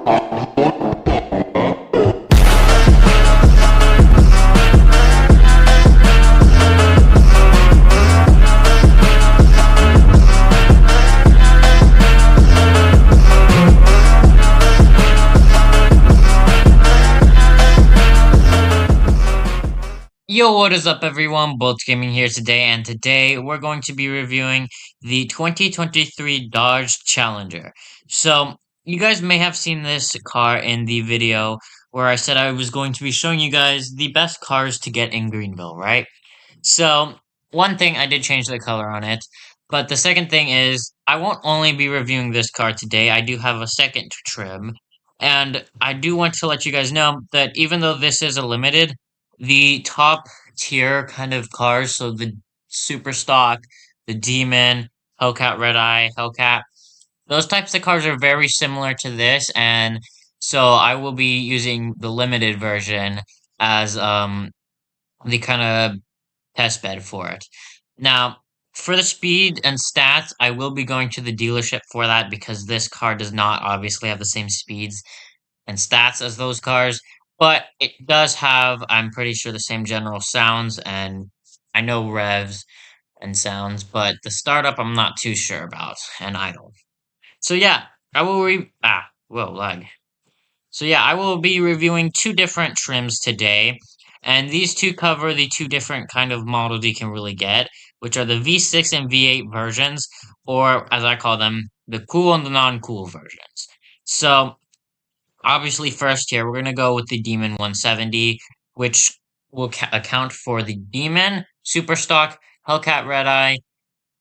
Yo, what is up everyone? Bullitt Gaming here today, and today we're going to be reviewing the 2023 Dodge Challenger. So, you guys may have seen this car in the video where I said I was going to be showing you guys the best cars to get in Greenville, right? So, one thing, I did change the color on it, but the second thing is, I won't only be reviewing this car today, I do have a second trim, and I do want to let you guys know that even though this is a limited, the top tier kind of cars, so the super stock, the Demon, Hellcat Red Eye, Hellcat, those types of cars are very similar to this, and so I will be using the limited version as the kind of test bed for it. Now, for the speed and stats, I will be going to the dealership for that because this car does not obviously have the same speeds and stats as those cars, but it does have, I'm pretty sure, the same general sounds, and I know revs and sounds, but the startup I'm not too sure about, and idle. So yeah, I will whoa, lag. So yeah, I will be reviewing two different trims today, and these two cover the two different kind of models you can really get, which are the V6 and V8 versions, or as I call them, the cool and the non-cool versions. So obviously, first here, we're going to go with the Demon 170, which will account for the Demon, Super Stock, Hellcat Red Eye,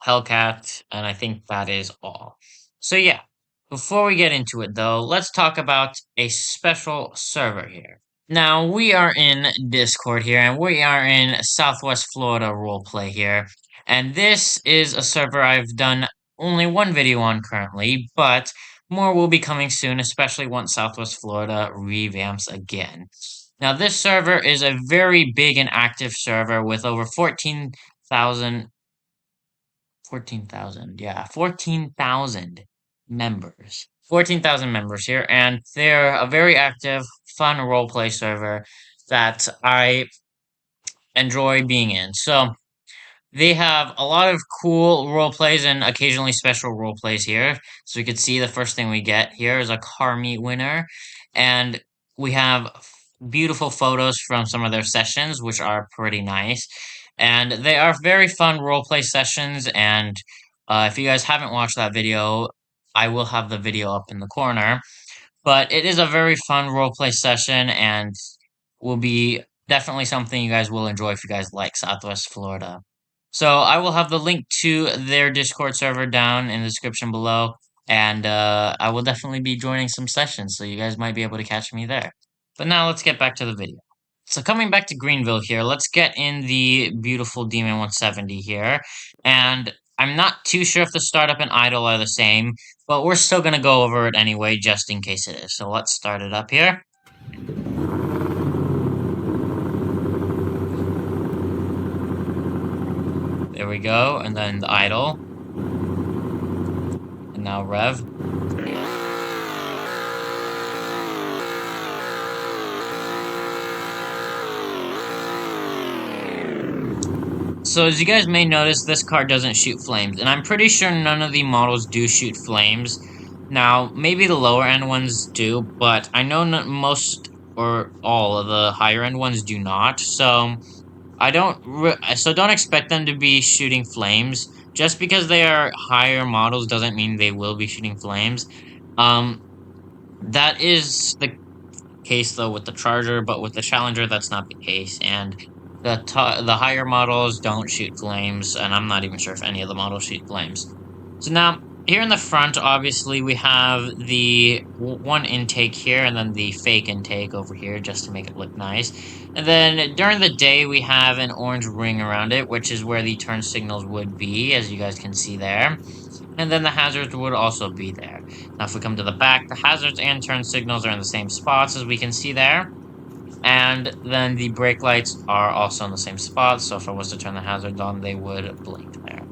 Hellcat, and I think that is all. So yeah, before we get into it though, let's talk about a special server here. Now, we are in Discord here, and we are in Southwest Florida roleplay here, and this is a server I've done only one video on currently, but more will be coming soon, especially once Southwest Florida revamps again. Now, this server is a very big and active server with over 14,000 members. 14,000 members here, and they're a very active, fun roleplay server that I enjoy being in. So, they have a lot of cool role plays and occasionally special role plays here. So, you can see the first thing we get here is a car meet winner, and we have beautiful photos from some of their sessions, which are pretty nice. And they are very fun roleplay sessions, and if you guys haven't watched that video, I will have the video up in the corner. But it is a very fun roleplay session, and will be definitely something you guys will enjoy if you guys like Southwest Florida. So I will have the link to their Discord server down in the description below, and I will definitely be joining some sessions, so you guys might be able to catch me there. But now let's get back to the video. So coming back to Greenville here, let's get in the beautiful Demon 170 here. And I'm not too sure if the startup and idle are the same, but we're still going to go over it anyway, just in case it is. So let's start it up here. There we go, and then the idle. And now rev. So as you guys may notice, this car doesn't shoot flames, and I'm pretty sure none of the models do shoot flames. Now, maybe the lower end ones do, but I know most or all of the higher end ones do not, so don't expect them to be shooting flames. Just because they are higher models doesn't mean they will be shooting flames. That is the case though with the Charger, but with the Challenger that's not the case, and the higher models don't shoot flames, and I'm not even sure if any of the models shoot flames. So now, here in the front, obviously, we have the one intake here, and then the fake intake over here, just to make it look nice. And then, during the day, we have an orange ring around it, which is where the turn signals would be, as you guys can see there. And then the hazards would also be there. Now, if we come to the back, the hazards and turn signals are in the same spots, as we can see there. And then the brake lights are also in the same spot, so if I was to turn the hazards on, they would blink there.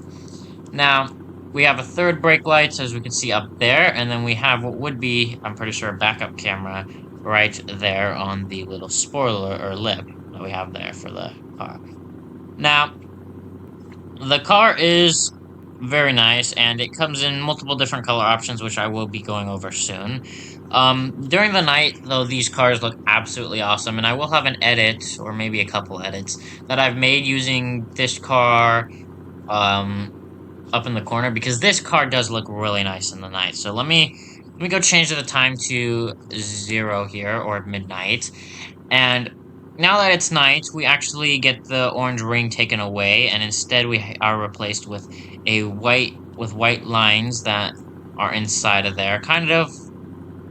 Now, We have a third brake lights, as we can see up there, and then we have what would be, I'm pretty sure, a backup camera right there on the little spoiler or lip that we have there for the car. Now, the car is very nice, and it comes in multiple different color options, which I will be going over soon. During the night, though, these cars look absolutely awesome, and I will have an edit, or maybe a couple edits, that I've made using this car, um, up in the corner, because this car does look really nice in the night. So let me go change the time to 0 here, or midnight, and now that it's night, we actually get the orange ring taken away, and instead we are replaced with white lines that are inside of there, kind of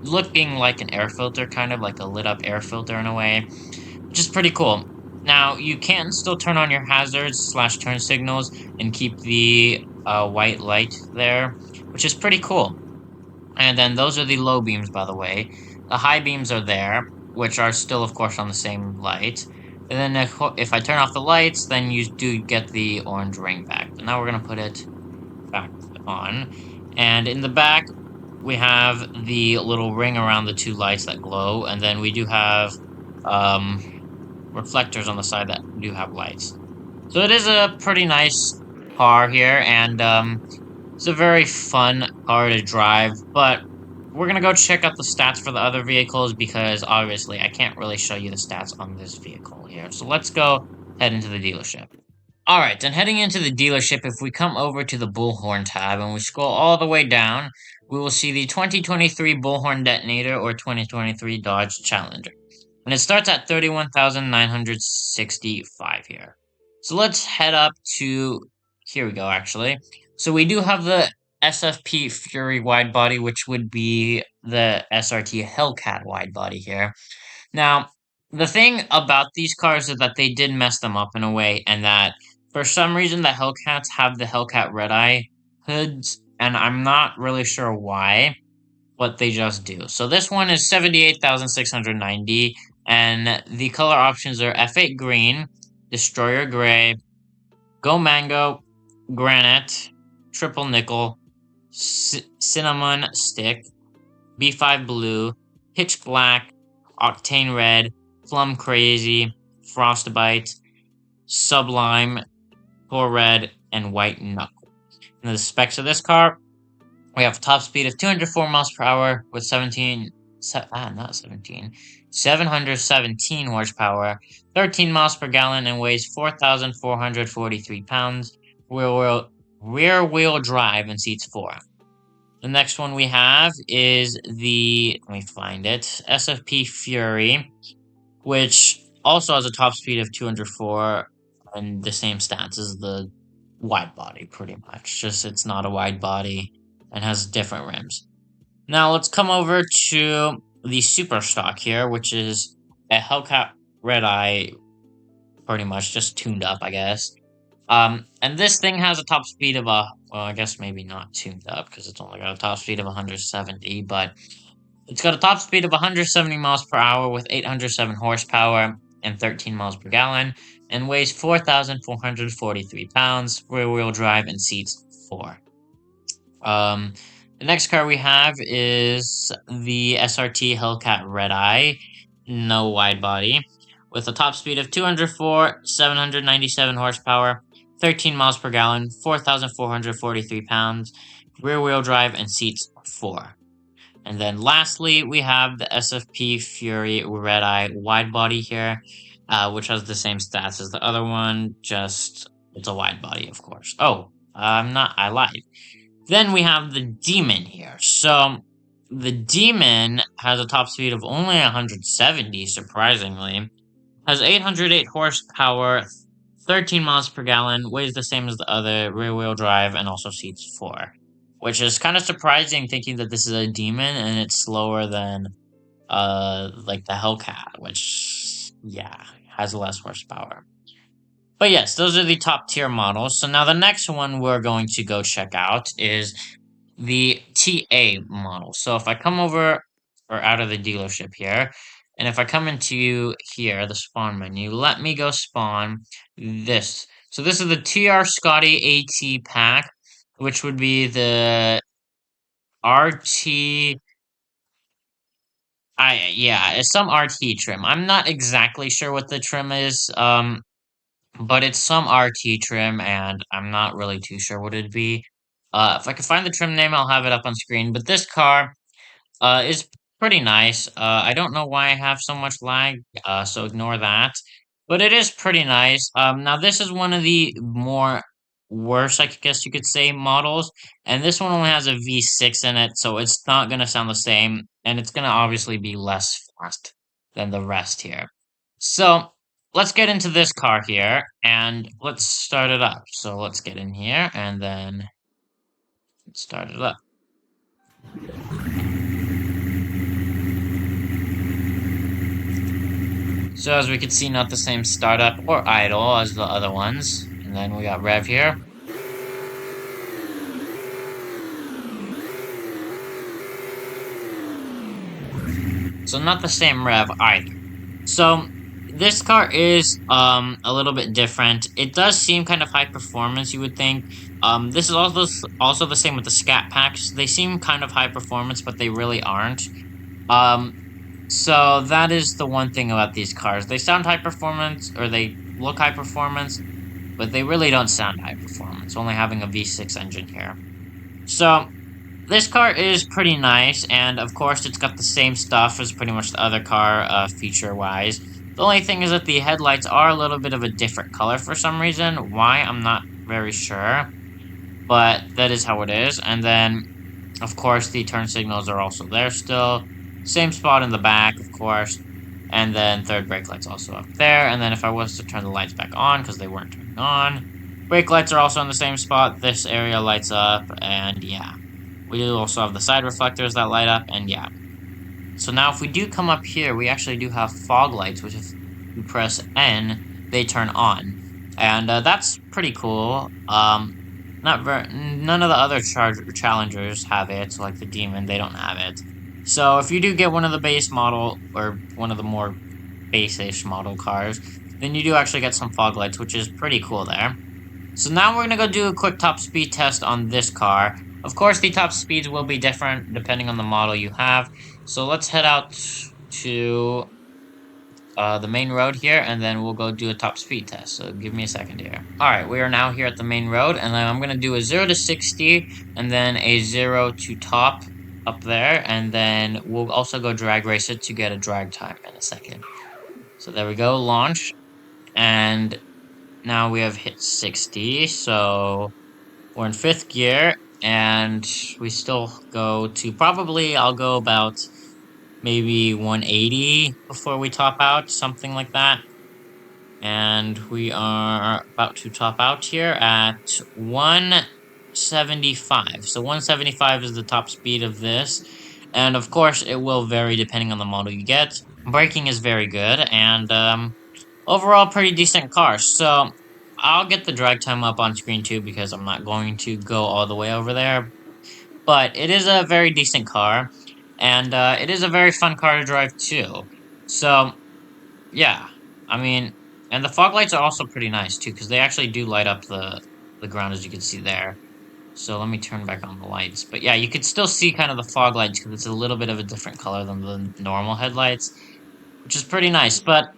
looking like an air filter, kind of like a lit up air filter in a way, which is pretty cool. Now, you can still turn on your hazards slash turn signals and keep the white light there, which is pretty cool. And then those are the low beams, by the way. The high beams are there, which are still, of course, on the same light. And then if I turn off the lights, then you do get the orange ring back. But now we're going to put it back on. And in the back, we have the little ring around the two lights that glow. And then we do have reflectors on the side that do have lights. So it is a pretty nice car here, and it's a very fun car to drive, but we're gonna go check out the stats for the other vehicles because obviously I can't really show you the stats on this vehicle here. So let's go head into the dealership. Alright, and heading into the dealership, if we come over to the Bullhorn tab and we scroll all the way down, we will see the 2023 Bullhorn Detonator or 2023 Dodge Challenger. And it starts at 31,965 here. So let's head up to, here we go actually. So we do have the SFP Fury wide body, which would be the SRT Hellcat wide body here. Now, the thing about these cars is that they did mess them up in a way, and that for some reason the Hellcats have the Hellcat red eye hoods, and I'm not really sure why, but they just do. So this one is 78,690, and the color options are F8 green, Destroyer gray, Go Mango, Granite, Triple Nickel, Cinnamon Stick, B5 Blue, Pitch Black, Octane Red, Plum Crazy, Frostbite, Sublime, Core Red, and White Knuckle. And the specs of this car, we have top speed of 204 miles per hour with 717 horsepower, 13 miles per gallon, and weighs 4,443 pounds. Rear wheel drive and seats 4. The next one we have is the, let me find it, SFP Fury, which also has a top speed of 204 and the same stats as the wide body, pretty much. Just it's not a wide body and has different rims. Now let's come over to the Super Stock here, which is a Hellcat Red Eye, pretty much just tuned up, I guess. And this thing has a top speed of well, I guess maybe not tuned up because it's only got a top speed of 170, but it's got a top speed of 170 miles per hour with 807 horsepower and 13 miles per gallon, and weighs 4,443 pounds, rear-wheel drive, and seats 4. The next car we have is the SRT Hellcat Red Eye, no wide body, with a top speed of 204, 797 horsepower, 13 miles per gallon, 4,443 pounds, rear-wheel drive, and seats 4. And then lastly, we have the SFP Fury Red Eye wide body here, which has the same stats as the other one, just it's a wide body, of course. Oh, I lied. Then we have the Demon here. So the Demon has a top speed of only 170, surprisingly. Has 808 horsepower, 13 miles per gallon, weighs the same as the other, rear-wheel drive, and also seats 4. Which is kind of surprising, thinking that this is a Demon, and it's slower than, like the Hellcat, which, yeah, has less horsepower. But yes, those are the top tier models. So now the next one we're going to go check out is the TA model. So if I come over or out of the dealership here, and if I come into here, the spawn menu, let me go spawn this. So this is the TR Scotty AT pack. which would be the RT. Yeah, it's some RT trim. I'm not exactly sure what the trim is, but it's some RT trim, and I'm not really too sure what it'd be. If I can find the trim name, I'll have it up on screen. But this car, is pretty nice. I don't know why I have so much lag, so ignore that. But it is pretty nice. Now this is one of the more worse, I guess you could say, models, and this one only has a V6 in it, so it's not gonna sound the same, and it's gonna obviously be less fast than the rest here. So let's get into this car here, and let's start it up. So let's get in here, and then start it up. So as we can see, not the same startup or idle as the other ones. And then we got Rev here. So not the same Rev either. So this car is a little bit different. It does seem kind of high performance, you would think. This is also the same with the scat packs. They seem kind of high performance, but they really aren't. Um so that is the one thing about these cars. They sound high performance, or they look high performance, but they really don't sound high performance, only having a V6 engine here. So, this car is pretty nice, and of course it's got the same stuff as pretty much the other car, feature-wise. The only thing is that the headlights are a little bit of a different color for some reason. Why, I'm not very sure, but that is how it is. And then, of course, the turn signals are also there still. Same spot in the back, of course. And then third brake light's also up there. And then if I was to turn the lights back on, because they weren't turning on, brake lights are also in the same spot. This area lights up, and yeah. We do also have the side reflectors that light up, and yeah. So now if we do come up here, we actually do have fog lights, which if we press N, they turn on. And that's pretty cool. None of the other challengers have it, like the Demon, they don't have it. So if you do get one of the base model, or one of the more base-ish model cars, then you do actually get some fog lights, which is pretty cool there. So now we're gonna go do a quick top speed test on this car. Of course, the top speeds will be different depending on the model you have. So let's head out to the main road here, and then we'll go do a top speed test. So give me a second here. Alright, we are now here at the main road, and then I'm gonna do a 0 to 60, and then a 0 to top up there, and then we'll also go drag race it to get a drag time in a second. So there we go, launch, and now we have hit 60, so we're in 5th gear, and we still go to probably, I'll go about maybe 180 before we top out, something like that. And we are about to top out here at 175. So 175 is the top speed of this. And of course, it will vary depending on the model you get. Braking is very good, and overall pretty decent car. So I'll get the drag time up on screen too, because I'm not going to go all the way over there. But it is a very decent car, and it is a very fun car to drive too. So yeah, I mean, and the fog lights are also pretty nice too, because they actually do light up the ground, as you can see there. So let me turn back on the lights. But yeah, you can still see kind of the fog lights, because it's a little bit of a different color than the normal headlights, which is pretty nice. But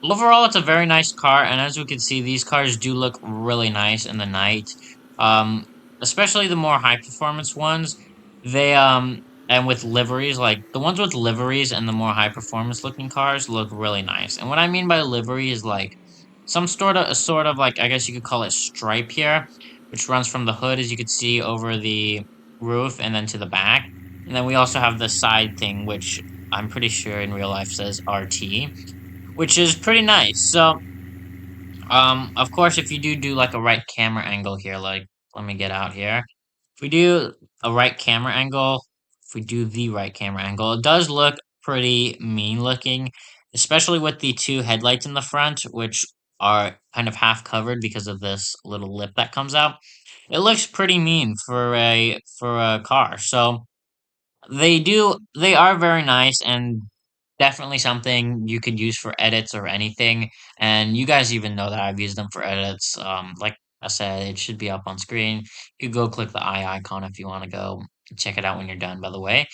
overall, it's a very nice car, and as we can see, these cars do look really nice in the night. Um, Especially the more high performance ones. They and with liveries, like the ones with liveries and the more high performance looking cars look really nice. And what I mean by livery is like some sort of like, I guess you could call it stripe here, which runs from the hood, as you can see, over the roof and then to the back. And then we also have the side thing, which I'm pretty sure in real life says RT, which is pretty nice. So, of course, if you do like a right camera angle here, like, let me get out here. If we do a right camera angle, if we do the right camera angle, it does look pretty mean looking, especially with the two headlights in the front, which are kind of half covered because of this little lip that comes out. It looks pretty mean for a car. So, they are very nice, and definitely something you could use for edits or anything. And you guys even know that I've used them for edits. Like I said it should be up on screen. You go click the eye icon if you want to go check it out when you're done, by the way.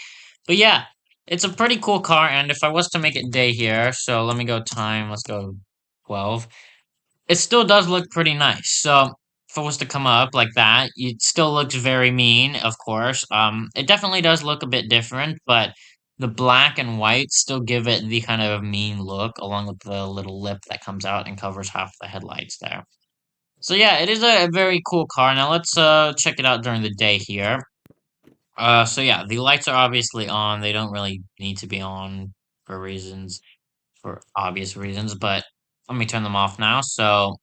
But yeah, it's a pretty cool car, and if I was to make it day here, so let me go time, let's go 12. It still does look pretty nice. So if it was to come up like that, it still looks very mean, of course. It definitely does look a bit different, but the black and white still give it the kind of mean look, along with the little lip that comes out and covers half the headlights there. So yeah, it is a very cool car. Now let's check it out during the day here. So yeah, the lights are obviously on. They don't really need to be on for reasons, for obvious reasons, but let me turn them off now. So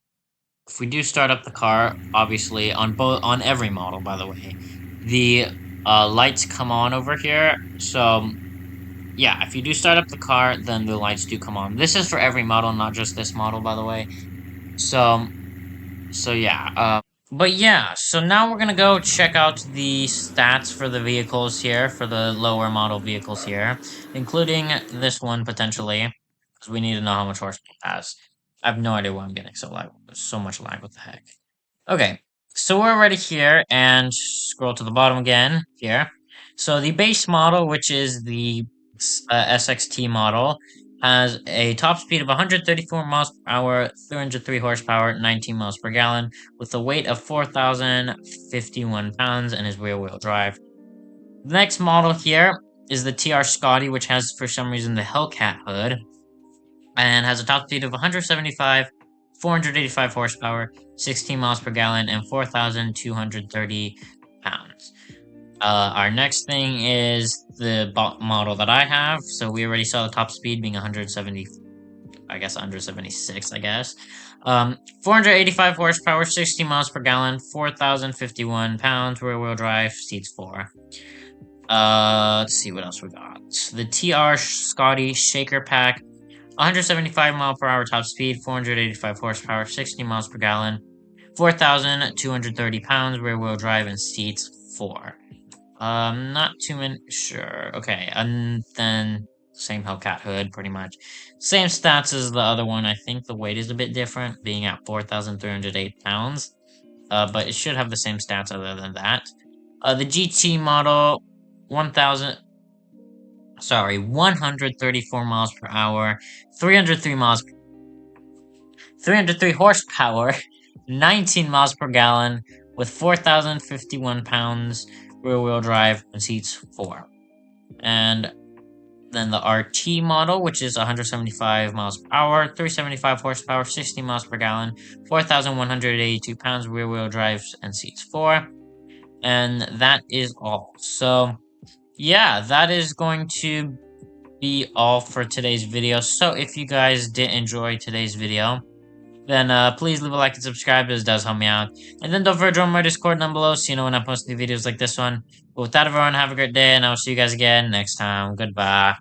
if we do start up the car, obviously on every model, by the way, the lights come on over here. So yeah, if you do start up the car, then the lights do come on. This is for every model, not just this model, by the way. So yeah, but yeah, so now we're gonna go check out the stats for the vehicles here, for the lower model vehicles here, including this one potentially, because we need to know how much horsepower it has. I have no idea why I'm getting so much lag. What the heck? Okay, so we're already here, and scroll to the bottom again here. So the base model, which is the SXT model, has a top speed of 134 miles per hour, 303 horsepower, 19 miles per gallon, with a weight of 4,051 pounds and is rear-wheel drive. The next model here is the TR Scotty, which has, for some reason, the Hellcat hood, and has a top speed of 175, 485 horsepower, 16 miles per gallon, and 4,230 pounds. Our next thing is the model that I have. So we already saw the top speed being 170, I guess 176, I guess. 485 horsepower, 60 miles per gallon, 4,051 pounds, rear-wheel drive, seats 4. Let's see what else we got. The TR Scotty Shaker Pack, 175 mile per hour top speed, 485 horsepower, 60 miles per gallon, 4,230 pounds, rear-wheel drive, and seats 4. Not too many, sure, okay, and then same Hellcat hood, pretty much. Same stats as the other one. I think the weight is a bit different, being at 4,308 pounds, but it should have the same stats other than that. The GT model, 134 miles per hour, 303 horsepower, 19 miles per gallon, with 4,051 pounds, rear-wheel drive, and seats 4. And then the RT model, which is 175 miles per hour, 375 horsepower, 60 miles per gallon, 4,182 pounds, rear-wheel drive, and seats 4. And that is all. So yeah, that is going to be all for today's video. So if you guys did enjoy today's video, then please leave a like and subscribe. This does help me out. And then don't forget to join my Discord down below so you know when I post new videos like this one. But with that, everyone, have a great day, and I will see you guys again next time. Goodbye.